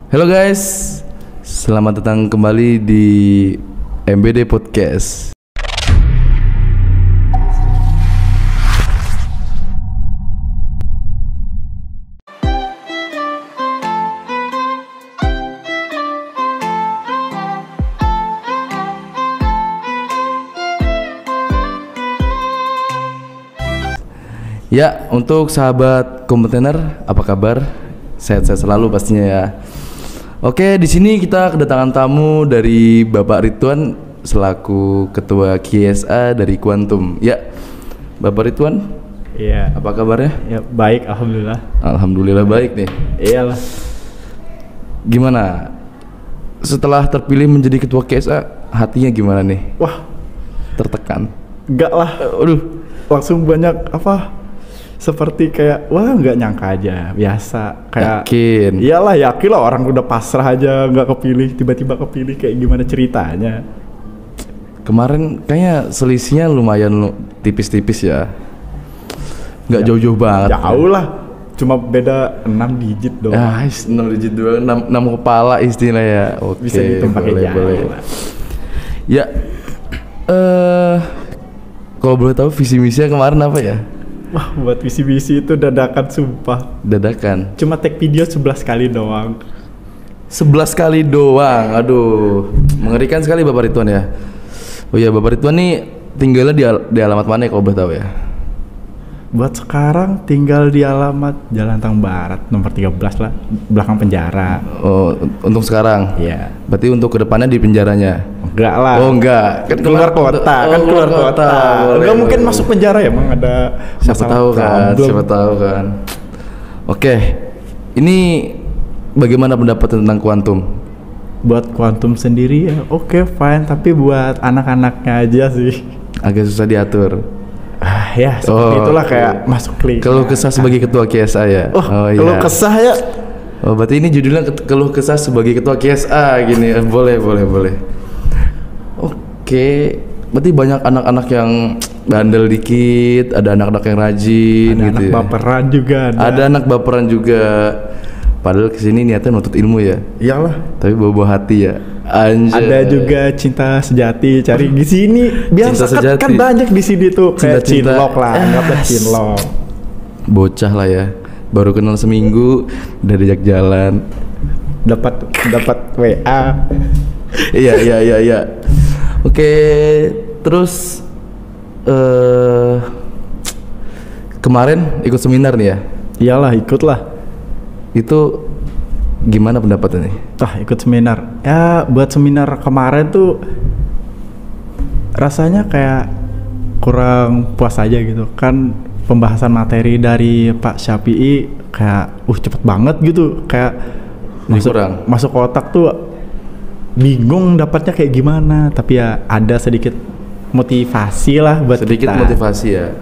Halo guys, selamat datang kembali di MBD Podcast. Ya, untuk sahabat kompetitor, apa kabar? Sehat-sehat selalu pastinya ya. Oke, di sini kita kedatangan tamu dari Bapak Ridwan selaku Ketua KSA dari Quantum. Ya, Bapak Ridwan. Iya. Apa kabarnya? Ya baik, alhamdulillah. Alhamdulillah baik nih. Iyalah. Gimana? Setelah terpilih menjadi Ketua KSA, hatinya gimana nih? Wah, Tertekan? enggak lah. Aduh, Langsung banyak seperti kayak wah nggak nyangka aja, biasa kayak. yakin? Iyalah, yakin lah, orang udah pasrah aja nggak kepilih, tiba-tiba kepilih, kayak gimana ceritanya? Kemarin kayaknya selisihnya lumayan tipis-tipis ya. Nggak jauh-jauh banget. Jauh lah, cuma beda 6 digit doang. Ah, 6 digit doang, 6 kepala istilah ya. Oke, Bisa dihitung pakai boleh, jari boleh. lah. Ya, kalau boleh tahu visi misinya kemarin apa ya? Wah, buat visi-visi itu dadakan sumpah. Dadakan. Cuma take video 11 kali doang. 11 kali doang, aduh, mengerikan sekali Bapak Ridwan ya. Oh iya, Bapak Ridwan nih tinggalnya di alamat mana ya kalau boleh tahu ya? Buat sekarang tinggal di alamat Jalan Tang Barat nomor 13 lah, belakang penjara. Oh, untuk sekarang? Iya. Berarti untuk kedepannya di penjaranya? Enggak lah. Oh enggak, Kan keluar kota, kan keluar kota. Enggak mungkin masuk penjara ya, emang ada Siapa masalah tahu kan, problem. siapa tahu kan. Oke, ini bagaimana pendapat tentang kuantum? Buat kuantum sendiri ya oke, fine, tapi buat anak-anaknya aja sih. Agak susah diatur. Ya seperti itulah, kayak masuk klik. Keluh kesah sebagai ketua KSA ya? Kalau kesah ya. Oh, berarti ini judulnya keluh kesah sebagai ketua KSA gini. Boleh. Oke, berarti banyak anak-anak yang bandel dikit, ada anak-anak yang rajin Ada gitu anak ya. baperan juga Ada anak baperan juga. Padahal kesini niatnya nuntut ilmu ya. Iyalah. Tapi bawa hati ya. Anjay. Ada juga cinta sejati cari di sini. Biasa kan banyak di sini tuh kayak Cinta-cinta. cinlok lah, anggaplah cinlok. Bocah lah ya. Baru kenal seminggu udah diajak jalan. Dapat WA. Iya. Oke, terus kemarin ikut seminar nih ya. Iyalah, ikutlah. Itu gimana pendapatnya nih? Ikut seminar. Ya, buat seminar kemarin tuh rasanya kayak kurang puas aja gitu. Kan pembahasan materi dari Pak Syafi'i kayak cepet banget gitu. Kayak masuk otak tuh bingung dapatnya kayak gimana. Tapi ya ada sedikit motivasi lah buat sedikit kita. Motivasi ya.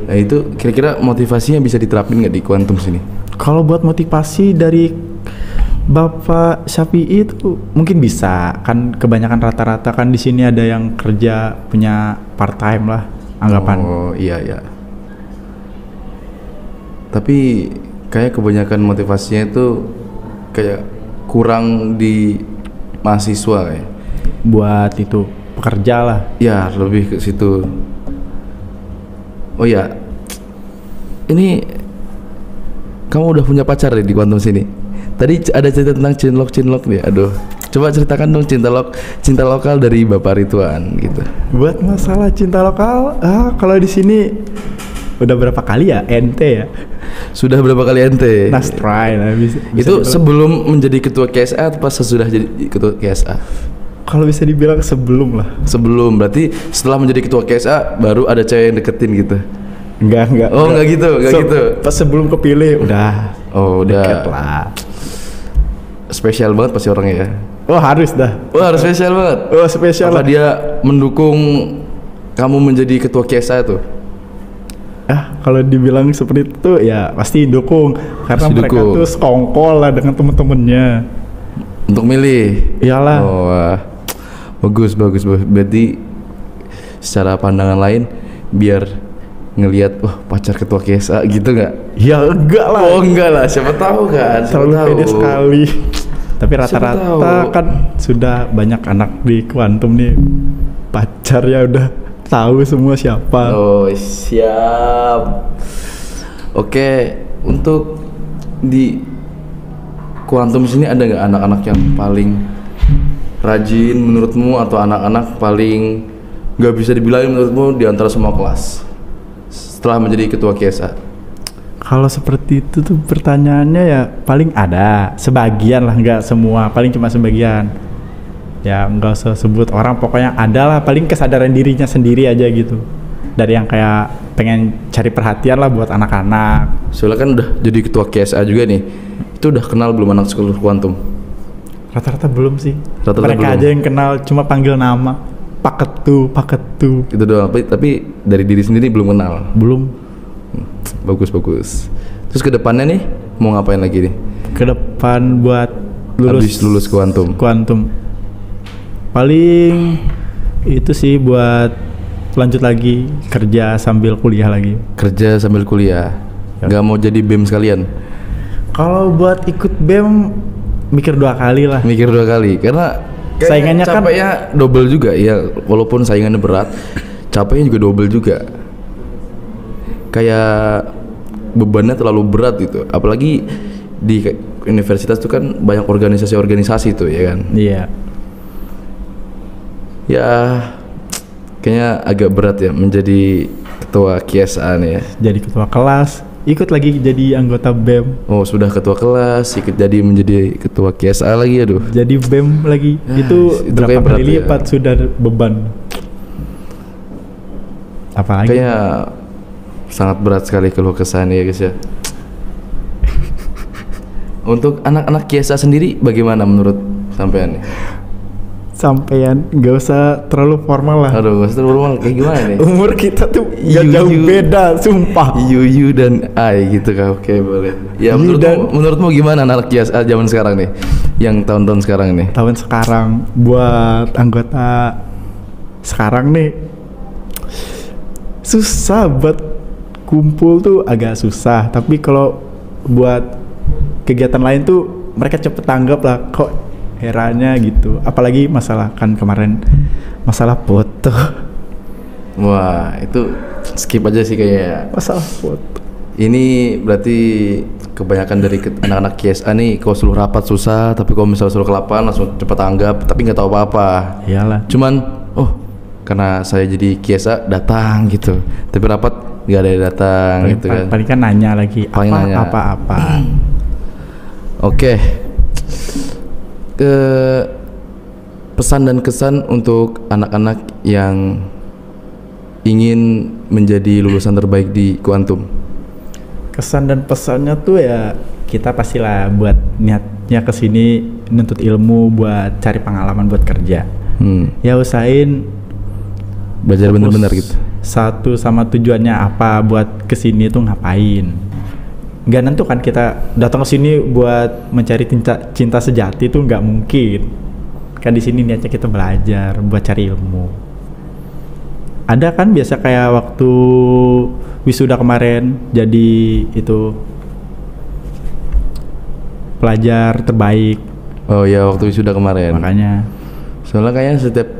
Nah itu kira-kira motivasinya bisa diterapin nggak di kuantum sini? Kalau buat motivasi dari Bapak Syafi'i itu mungkin bisa, kan kebanyakan rata-rata kan di sini ada yang kerja punya part time lah anggapan. Oh iya. Tapi kayak kebanyakan motivasinya itu kayak kurang di mahasiswa kayak. Buat itu pekerja lah. Ya lebih ke situ. Oh ya, ini kamu udah punya pacar nih di kuantum sini. Tadi ada cerita tentang cinlok nih. Aduh, coba ceritakan dong cinta lokal dari Bapak Ridwan gitu. Buat masalah cinta lokal, kalau di sini udah berapa kali ya ente ya? Sudah berapa kali ente? Nice try lah. Bisa itu sebelum menjadi ketua KSA atau pas sesudah jadi ketua KSA? Kalau bisa dibilang sebelum lah. Sebelum, berarti setelah menjadi ketua KSA baru ada cewek yang deketin gitu? Enggak. Oh enggak gitu. Pas sebelum kepilih udah. Oh udah. Deket lah. Spesial banget pasti orangnya ya. Oh harus dah. Oh harus spesial banget. Oh spesial. Apa dia mendukung kamu menjadi ketua KSA tuh? Kalau dibilang seperti itu ya pasti dukung, karena pasti mereka dukung. tuh sekongkol lah dengan temen-temennya. Untuk milih. Iyalah. Oh bagus. Berarti secara pandangan lain biar ngelihat wah pacar ketua KSA gitu nggak? Ya enggak lah. Oh enggak lah, siapa tahu kan. Terlalu pede sekali. Tapi rata-rata kan sudah banyak anak di kuantum nih pacar ya udah tahu semua siapa. Oh siap. Oke, untuk di kuantum sini ada nggak anak-anak yang paling rajin menurutmu atau anak-anak paling nggak bisa dibilang menurutmu di antara semua kelas setelah menjadi ketua KSA? Kalau seperti itu tuh pertanyaannya ya paling ada sebagian lah, nggak semua, paling cuma sebagian. Ya nggak usah sebut orang, pokoknya ada lah, paling kesadaran dirinya sendiri aja gitu. Dari yang kayak pengen cari perhatian lah buat anak-anak. Soalnya kan udah jadi ketua KSA juga nih, itu udah kenal belum anak sekolah kuantum? Rata-rata belum sih. Rata-rata mereka belum. aja yang kenal cuma panggil nama, paketu. Itu doang, tapi dari diri sendiri belum kenal. Belum. Bagus. Terus ke depannya nih mau ngapain lagi nih? Ke depan buat Habis lulus kuantum. Paling itu sih buat lanjut lagi kerja sambil kuliah lagi. Kerja sambil kuliah. Nggak mau jadi BEM sekalian? Kalau buat ikut BEM mikir 2 kali lah. Mikir 2 kali karena saingannya kan capeknya double juga ya, walaupun saingannya berat, capeknya juga double juga. Kayak bebannya terlalu berat gitu, apalagi di universitas tuh kan banyak organisasi tuh ya kan. Iya. Ya kayaknya agak berat ya menjadi ketua KSA nih ya. Jadi ketua kelas, ikut lagi jadi anggota BEM. Oh sudah ketua kelas, ikut jadi menjadi ketua KSA lagi, aduh. Jadi BEM lagi, itu berapa kali lipat ya. Sudah beban. Apalagi? Kayaknya sangat berat sekali keluh kesah ya guys ya. Untuk anak-anak KSA sendiri bagaimana menurut sampean nih? Sampean gak usah terlalu formal lah. Aduh, gak usah terlalu formal, kayak gimana nih? Umur kita tuh gak jauh beda, sumpah. Yuyu dan Ai gitu kan, oke boleh. Ya menurutmu gimana anak KSA zaman sekarang nih? Yang tahun-tahun sekarang nih? Tahun sekarang buat anggota sekarang nih susah buat kumpul tuh, agak susah. Tapi kalau buat kegiatan lain tuh mereka cepet tanggap lah, kok eranya gitu. Apalagi masalah kan kemarin masalah foto. Wah itu skip aja sih kayaknya. Masalah foto ini berarti kebanyakan dari anak-anak KSA nih kalau suruh rapat susah, tapi kalau misalnya suruh ke lapangan langsung cepet tanggap, tapi nggak tahu apa-apa. Iyalah, cuman karena saya jadi KSA datang gitu, tapi rapat nggak ada yang datang gitu kan. Paling kan nanya lagi apa-apa. Oke. Ke pesan dan kesan untuk anak-anak yang ingin menjadi lulusan terbaik di kuantum. Kesan dan pesannya tuh ya kita pastilah buat niatnya kesini nuntut ilmu buat cari pengalaman buat kerja. Ya usahain belajar bener-bener gitu. Satu sama tujuannya apa, buat kesini tuh ngapain. Gak nentu kan kita datang ke sini buat mencari cinta sejati tuh nggak mungkin. Kan di sini niatnya kita belajar buat cari ilmu. Ada kan biasa kayak waktu wisuda kemarin jadi itu pelajar terbaik. Oh ya, waktu wisuda kemarin. Makanya. Soalnya kayaknya setiap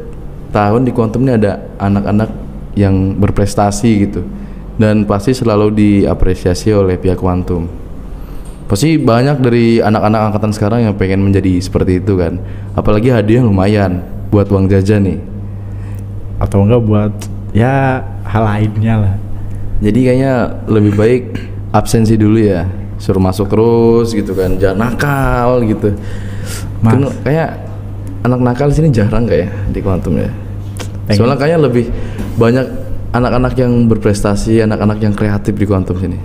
tahun di kuantum ini ada anak-anak yang berprestasi gitu, dan pasti selalu diapresiasi oleh pihak kuantum. Pasti banyak dari anak-anak angkatan sekarang yang pengen menjadi seperti itu kan, apalagi hadiah lumayan buat uang jajan nih, atau enggak buat ya hal lainnya lah. Jadi kayaknya lebih baik absensi dulu ya, suruh masuk terus gitu kan, jangan nakal gitu. Kayak anak nakal sini jarang kayak di kuantum ya. Soalnya kayaknya lebih banyak anak-anak yang berprestasi, anak-anak yang kreatif di kuantum sini.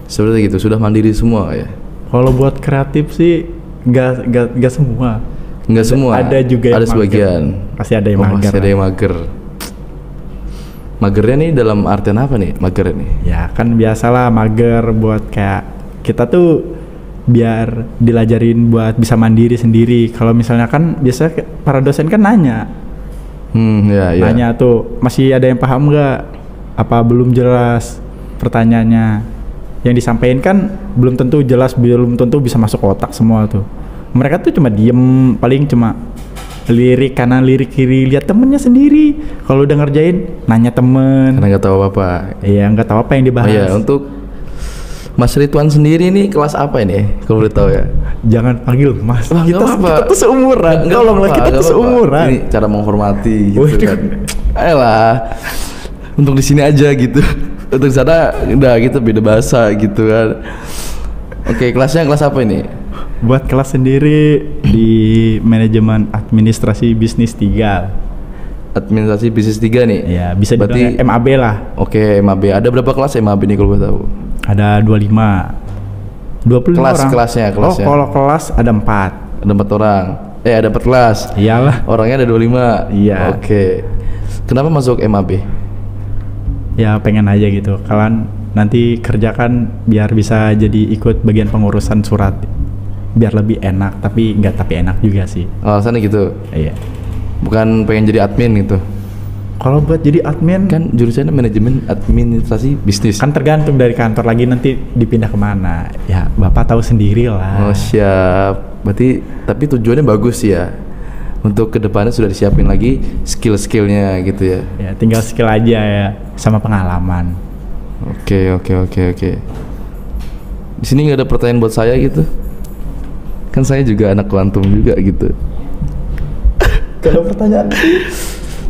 Seperti gitu, sudah mandiri semua ya. Kalau buat kreatif sih nggak semua. Nggak semua. Ada juga yang ada sebagian. Pasti ada yang mager. Pasti ada yang mager. Magernya nih dalam artian apa nih mager nih? Ya kan biasalah mager buat kayak kita tuh biar dilajarin buat bisa mandiri sendiri. Kalau misalnya kan biasa para dosen kan nanya. Nanya tuh masih ada yang paham nggak? Apa belum jelas pertanyaannya? Yang disampaikan kan belum tentu jelas, belum tentu bisa masuk otak semua tuh. mereka tuh cuma diem, paling cuma lirik kanan lirik kiri, lihat temennya sendiri. Kalau udah ngerjain nanya temen, Karena nggak tahu apa. iya nggak tahu apa yang Oh dibahas. iya, untuk Mas Ridwan sendiri nih kelas apa ini? Kalau boleh tahu ya. Jangan panggil mas, Wah, kita, nggak apa-apa. kita tuh seumuran. Nggak Tolonglah, apa-apa, kita nggak tuh apa-apa. seumuran. Ini cara menghormati gitu Waduh. kan. Ayolah. Untuk di sini aja gitu. Untuk di sana udah gitu beda bahasa gitu kan. Oke, kelasnya kelas apa ini? Buat kelas sendiri di manajemen administrasi bisnis 3. Administrasi bisnis 3 nih. Ya, bisa Berarti dibilang MAB lah. oke, MAB. Ada berapa kelas MAB nih kalau boleh tahu? Ada 25. 25 Kelas, orang. kelasnya. Oh, kalau kelas ada 4. Ada 4 orang. Ada 4 kelas. Iyalah. Orangnya ada 25. Iya. Oke. Kenapa masuk MAB? Ya pengen aja gitu. Kalian nanti kerjakan biar bisa jadi ikut bagian pengurusan surat. Biar lebih enak, tapi enak juga sih. Alasannya gitu. Iya. Bukan pengen jadi admin gitu. Kalau buat jadi admin Kan jurusannya manajemen administrasi bisnis. kan tergantung dari kantor lagi nanti dipindah kemana. Ya Bapak tahu sendiri lah. Oh siap. Berarti tapi tujuannya bagus sih ya. Untuk kedepannya sudah disiapin lagi skill-skillnya gitu ya. Ya tinggal skill aja ya sama pengalaman. Oke. Di sini nggak ada pertanyaan buat saya gitu. Kan saya juga anak kuantum juga gitu. Kalau pertanyaan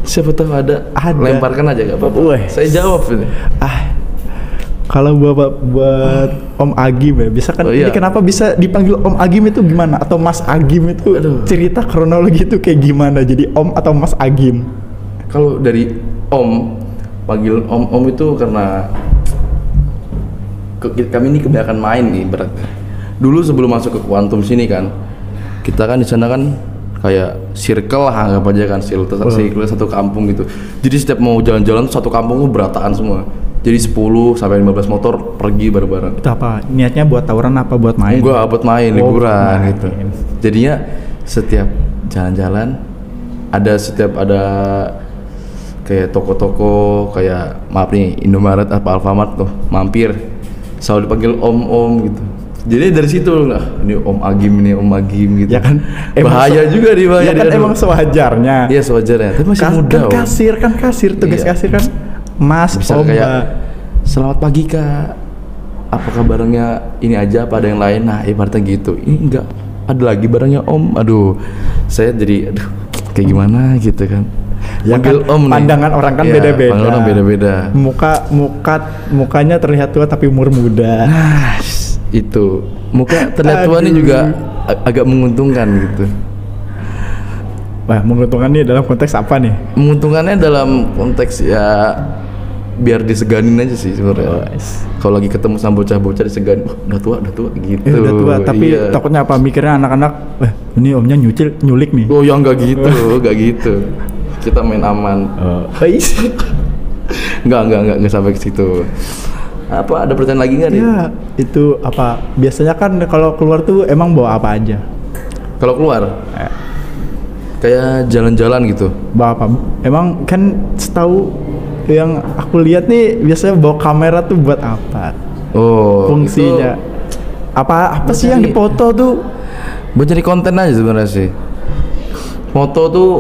Siapa tahu ada. Ada. Lemparkan aja gak apa-apa. Weh. Saya jawab ini. Kalau buat Om Agim ya, bisa kan? Oh, iya. Ini kenapa bisa dipanggil Om Agim itu gimana? Atau Mas Agim itu Aduh. cerita kronologi itu kayak gimana? Jadi Om atau Mas Agim? Kalau dari Om, panggil Om itu karena kami ini kebanyakan main nih beratnya. Dulu sebelum masuk ke kuantum sini kan, kita kan di sana kan kayak circle lah, anggap aja kan circle satu kampung gitu. Jadi setiap mau jalan-jalan satu kampung tuh berataan semua. Jadi 10 sampai 15 motor pergi bareng-bareng. Itu apa? Niatnya buat tawuran apa buat main? Enggak, buat main, Oh, liburan main. gitu. Jadinya setiap jalan-jalan ada kayak toko-toko kayak maaf nih Indomaret apa Alfamart tuh mampir selalu dipanggil om gitu. Jadi dari situ lah ini Om Agim gitu. Ya kan bahaya juga nih bahaya. Ya kan dia, emang sewajarnya. Iya sewajarnya. Tapi masih muda. Kan kasir tugas Iya. kasir kan. Mas Bisa Om kayak Mbak. selamat pagi Kak. Apakah barangnya ini aja apa ada yang lain? Nah, ibaratnya gitu. Ini enggak ada lagi barangnya Om. Aduh. Saya jadi kayak gimana gitu kan. Ya Panggil kan, Om nih. pandangan orang kan Iya, beda-beda. pandangan orang beda-beda. Mukanya terlihat tua tapi umur muda. Nah, itu muka terlihat tua ini Aduh. juga agak menguntungkan gitu. Wah, menguntungkan nih dalam konteks apa nih? Menguntungkannya dalam konteks ya biar diseganin aja sih sebenarnya. Kalau lagi ketemu sama bocah-bocah diseganin, udah tua gitu. Udah tua, tapi Iya. takutnya apa? Mikirnya anak-anak, ini omnya nyulik nih. Oh ya enggak gitu, enggak gitu. Kita main aman. Enggak sampai ke situ. Apa ada pertanyaan lagi nggak nih? Ya, itu apa? Biasanya kan kalau keluar tuh emang bawa apa aja? Kalau keluar, kayak jalan-jalan gitu. Bawa apa? Emang kan setahu yang aku lihat nih biasanya bawa kamera tuh buat apa? Oh, Fungsinya itu apa sih yang dipoto tuh? buat cari konten aja sebenarnya sih. Moto tuh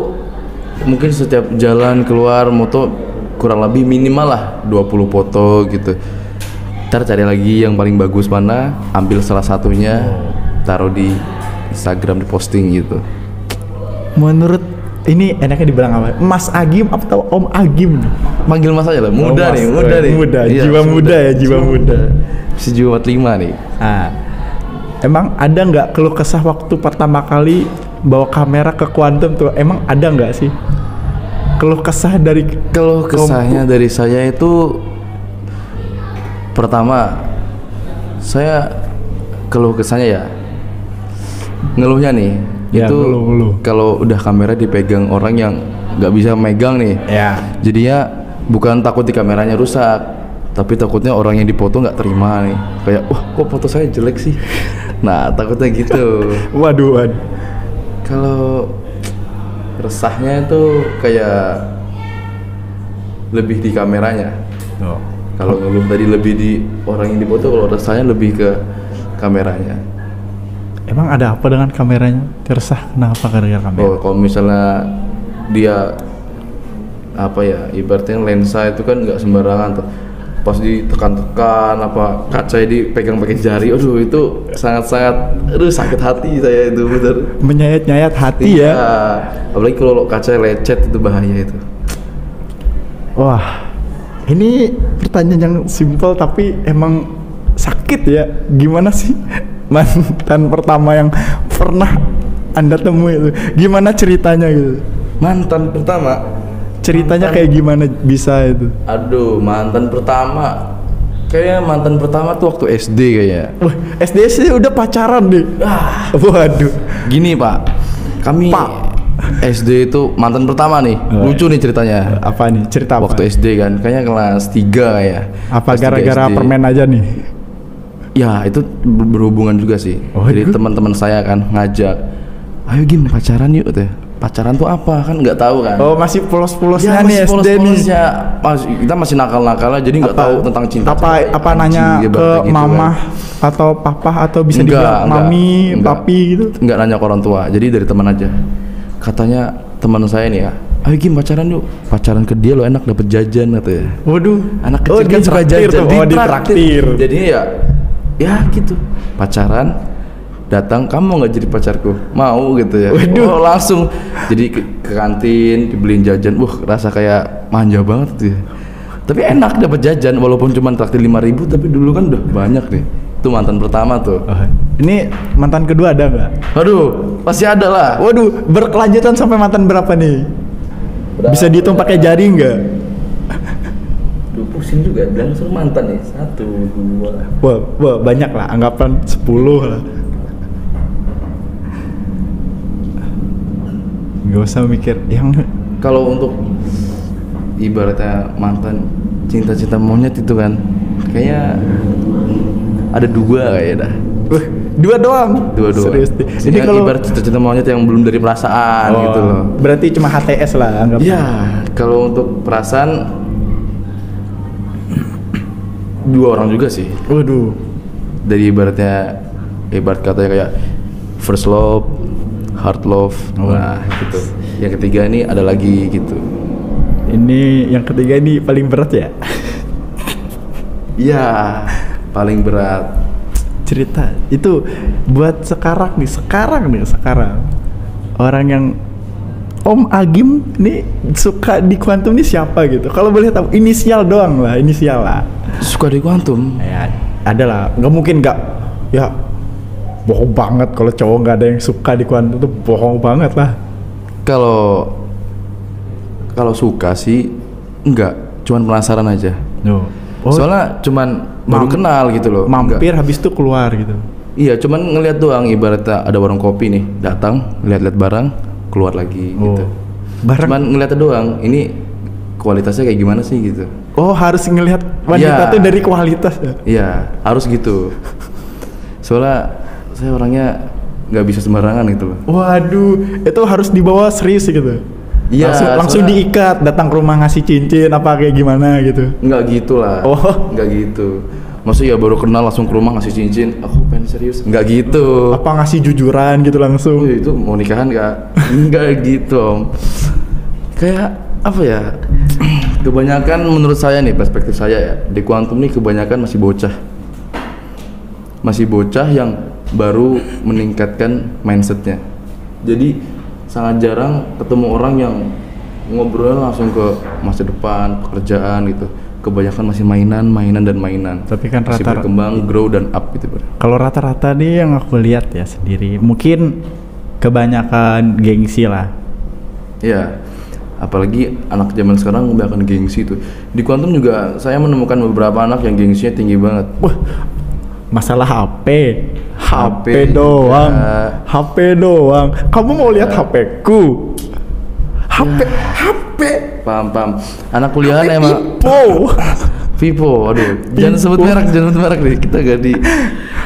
mungkin setiap jalan keluar moto kurang lebih minimal lah 20 foto gitu. Ntar cari lagi yang paling bagus mana, ambil salah satunya, taruh di Instagram, di posting gitu. Menurut ini enaknya dibilang apa? Mas Agim atau Om Agim nih? Manggil mas aja lah, muda Mas, nih, muda nih. muda, Iya, jiwa masih muda ya, jiwa masih muda. Si jiwa 45 nih. Nah, emang ada nggak keluh kesah waktu pertama kali bawa kamera ke kuantum tuh? Emang ada nggak sih keluh kesah dari Kalau kesahnya dari saya itu pertama saya keluh kesahnya ya ngeluhnya nih Ya, itu ngeluh. kalau udah kamera dipegang orang yang nggak bisa megang nih ya? jadinya bukan takut di kameranya rusak tapi takutnya orang yang dipoto nggak terima nih kayak wah kok foto saya jelek sih nah takutnya gitu. Waduh. Kalau resahnya itu kayak lebih di kameranya. Kalau ngeluh tadi lebih di orang yang dipoto, kalau resahnya lebih ke kameranya. Emang ada apa dengan kameranya? Tersah kenapa gara-gara kamera? Oh, kalau misalnya dia apa ya, ibaratnya lensa itu kan nggak sembarangan tuh. Pas ditekan-tekan apa kaca dipegang pakai jari, aduh itu sangat-sangat, aduh sakit hati saya itu bener. Menyayat-nyayat hati ya. Apalagi kalau kaca lecet itu bahaya itu. Wah, ini pertanyaan yang simpel tapi emang sakit ya. Gimana sih mantan pertama yang pernah Anda temui itu? Gimana ceritanya gitu? Mantan pertama? Ceritanya kayak gimana bisa itu? Aduh, mantan pertama. Kayaknya mantan pertama tuh waktu SD kayaknya. Wah, SD udah pacaran deh. Waduh. Gini Pak, kami SD itu mantan pertama nih. Lucu nih ceritanya. Apa nih? Cerita apa? Waktu SD kan, kayaknya kelas 3 ya. Apa kelas gara-gara 3 SD. permen aja nih? Ya itu berhubungan juga sih. Oh, jadi teman-teman saya kan ngajak, ayo Gim pacaran yuk teh. Pacaran tuh apa kan nggak tahu kan? Oh masih polos-polosnya Ya, nih SD nih. Kita masih nakal-nakalnya, jadi nggak tahu tentang cinta. Apa nanya ke gitu mama kan. atau papa atau bisa dibilang mami, papi gitu? Nggak nanya ke orang tua, jadi dari teman aja. Katanya teman saya nih ya, ayo Gim pacaran yuk. Pacaran ke dia lo enak dapet jajan katanya. Waduh. Anak kecil kan suka jajan, ditraktir. Jadinya ya gitu. Pacaran, datang, kamu nggak jadi pacarku, mau gitu ya. Waduh. Oh, langsung jadi ke kantin dibeliin jajan, rasa kayak manja banget tuh ya. Tapi enak dapat jajan walaupun cuma traktir 5.000, tapi dulu kan udah banyak nih. Itu mantan pertama tuh. Ini mantan kedua ada nggak? Aduh, pasti ada lah. Waduh, berkelanjutan sampai mantan berapa nih? Bisa dihitung pakai jari nggak? Duh, pusing juga, bilang suruh mantan nih. 1, 2. Wah, banyak lah, anggapan 10 lah. Gak usah mikir yang Kalau untuk ibaratnya mantan cinta-cinta monyet itu kan, kayaknya ada 2 kayaknya dah. Dua doang. Dua. Serius. Ini kalau ibarat cinta-cinta monyet yang belum dari perasaan gitu loh. Berarti cuma HTS lah anggap. Iya, kalau untuk perasaan 2 orang juga sih. Waduh. Dari ibarat katanya kayak first love, hard love, nah gitu. Yang ketiga ini ada lagi gitu. Ini yang ketiga ini paling berat ya? Iya, paling berat. Cerita itu buat sekarang orang yang Om Agim nih suka di Quantum nih siapa gitu? Kalau boleh tahu inisial doang lah, inisial lah. Suka di Quantum? Ya, ada lah. Nggak mungkin nggak. Ya, bohong banget kalau cowok nggak ada yang suka di Quantum tuh bohong banget lah. Kalau suka sih enggak, cuman penasaran aja. Oh. Soalnya cuman baru kenal gitu loh. Mampir habis itu keluar gitu. Iya, cuman ngeliat doang, ibaratnya ada warung kopi nih, datang, lihat-lihat barang, keluar lagi gitu. Barang cuman ngeliat doang, ini kualitasnya kayak gimana sih gitu. Oh, harus ngelihat wanita tuh dari kualitas ya? Iya, harus gitu. Soalnya saya orangnya nggak bisa sembarangan gitu loh. Waduh, itu harus dibawa serius gitu. Iya, langsung diikat, datang ke rumah ngasih cincin apa kayak gimana gitu. Nggak gitu lah. Oh, nggak gitu. Maksudnya ya baru kenal langsung ke rumah ngasih cincin, aku pengen serius. Nggak gitu. Apa ngasih jujuran gitu langsung? Itu mau nikahan nggak? Nggak gitu Om. Kayak apa ya? Kebanyakan menurut saya nih, perspektif saya ya, di Quantum nih kebanyakan masih bocah yang baru meningkatkan mindsetnya. Jadi sangat jarang ketemu orang yang ngobrolnya langsung ke masa depan, pekerjaan gitu. Kebanyakan masih mainan. Tapi kan masih berkembang, grow dan up gitu. Kalau rata-rata nih yang aku lihat ya sendiri, mungkin kebanyakan gengsi lah. Iya. Apalagi anak zaman sekarang kebanyakan gengsi tuh. Di Quantum juga saya menemukan beberapa anak yang gengsinya tinggi banget. Wah, masalah HP doang. Ya. HP doang. Kamu mau lihat HP-ku? HP. Paham. Anak kuliahan emang Vivo. Aduh, jangan sebut merek nih. Kita gak di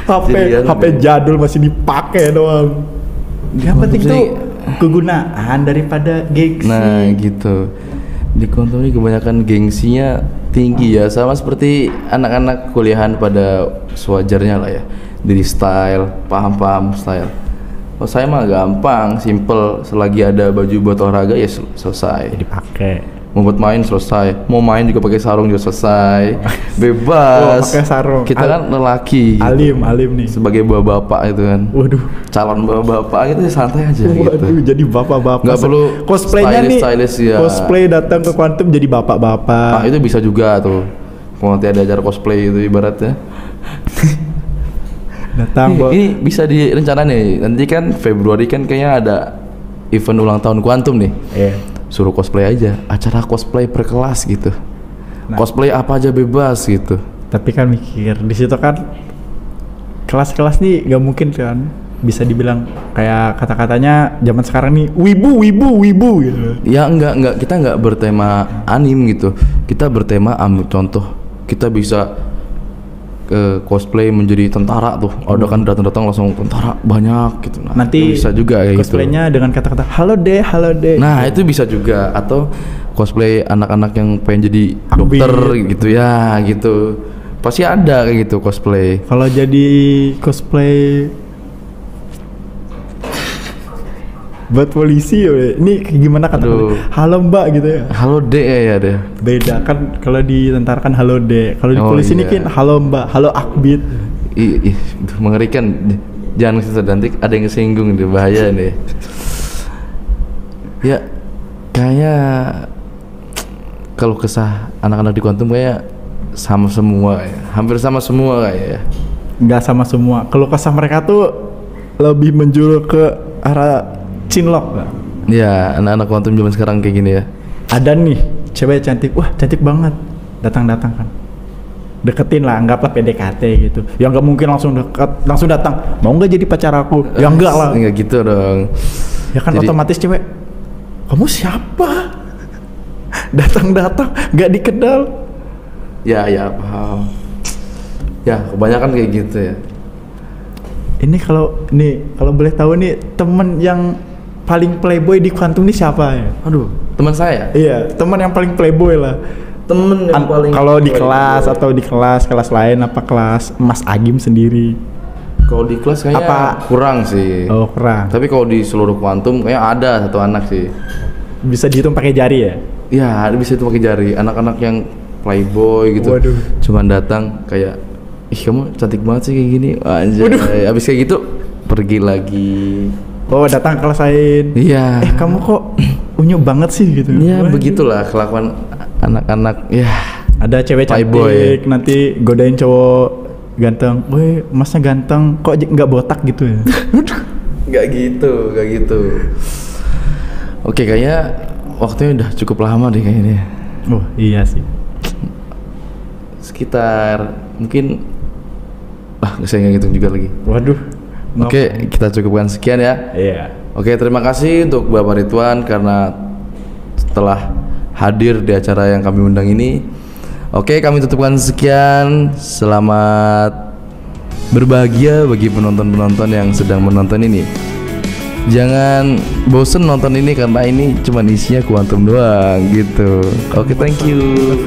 HP jadul masih dipakai doang. Yang penting tuh kegunaan daripada gengsi. Nah, gitu. Di Quantum ini kebanyakan gengsinya tinggi ya, sama seperti anak-anak kuliahan pada sewajarnya lah ya. Diri style, paham style. Oh saya mah gampang, simple. Selagi ada baju buat olahraga ya selesai. Dipakai. Mau buat main selesai. Mau main juga pakai sarung juga selesai. Bebas. Pakai sarung. Kita kan lelaki. Alim nih. Sebagai bapak-bapak itu kan. Waduh. Calon bapak-bapak itu santai aja. Waduh, gitu. jadi bapak-bapak. Nggak perlu cosplaynya stylist, nih. Ya. Cosplay datang ke Quantum jadi bapak-bapak. Ah itu bisa juga tuh. Kalau nanti ada acara cosplay itu ibaratnya. Datang ini bisa direncana nih. Nanti kan Februari kan kayaknya ada event ulang tahun Quantum nih. Suruh cosplay aja, acara cosplay per kelas gitu. Cosplay apa aja bebas gitu. Tapi kan mikir di situ kan kelas-kelas nih nggak mungkin kan bisa dibilang kayak kata-katanya zaman sekarang nih wibu gitu. Ya enggak, kita enggak bertema anim gitu. Kita bertema contoh kita bisa cosplay menjadi tentara tuh. Ada kan datang langsung tentara banyak gitu. Nah, nanti bisa juga kayak cosplaynya gitu. Dengan kata-kata halo deh. Nah, itu bisa juga atau cosplay anak-anak yang pengen jadi dokter gitu ya, gitu. Pasti ada kayak gitu cosplay. Kalau jadi cosplay buat polisi ini gimana kata-kata halo mbak gitu ya, halo dek ya deh, beda kan. Kalau di tentara kan halo dek, kalau di polisi ini kan halo mbak, halo akbit. Ih, mengerikan. Jangan nanti ada yang kesinggung deh, bahaya nih. Ya kayaknya kalau kesah anak-anak di Quantum kayak sama semua ya. Hampir sama semua kayak ya. Nggak sama semua, kalau kesah mereka tuh lebih menjulur ke arah cinlok gak? Ya, anak-anak Quantum zaman sekarang kayak gini ya. Ada nih cewek cantik, wah cantik banget, datang kan, deketin lah, anggaplah PDKT gitu. Ya nggak mungkin langsung datang, mau nggak jadi pacar aku? Ya enggak lah. Enggak gitu dong. Ya kan jadi, otomatis cewek, kamu siapa? datang nggak dikenal. Ya paham. Ya kebanyakan kayak gitu ya. Ini kalau boleh tahu nih temen yang paling playboy di Quantum ini siapa ya? Aduh, teman saya? Iya, teman yang paling playboy lah. Temen yang paling kalau di kelas playboy. Atau di kelas lain apa kelas Mas Agim sendiri? Kalau di kelas kayaknya kurang sih. Oh, kurang. Tapi kalau di seluruh Quantum kayaknya ada satu anak sih. Bisa dihitung pakai jari ya? Iya, bisa dihitung pakai jari. Anak-anak yang playboy gitu. Waduh. Cuman datang kayak, ih kamu cantik banget sih kayak gini. Anjay. Waduh. Abis kayak gitu pergi lagi. Oh, datang kelas lain. Iya. Kamu kok unyu banget sih gitu. Iya, begitulah kelakuan anak-anak. Ya. Ada cewek cantik nanti godain cowok ganteng. Woi, masnya ganteng, kok nggak botak gitu ya? Nggak gitu. Oke, kayaknya waktunya udah cukup lama deh kayaknya. Oh, iya sih. Sekitar mungkin saya nggak hitung juga lagi. Waduh. Oke, kita cukupkan sekian ya. Iya. Oke, terima kasih untuk Bapak Ridwan karena telah hadir di acara yang kami undang ini. Oke, kami tutupkan sekian. Selamat berbahagia bagi penonton-penonton yang sedang menonton ini. Jangan bosen nonton ini karena ini cuma isinya Quantum doang gitu. Oke, thank you.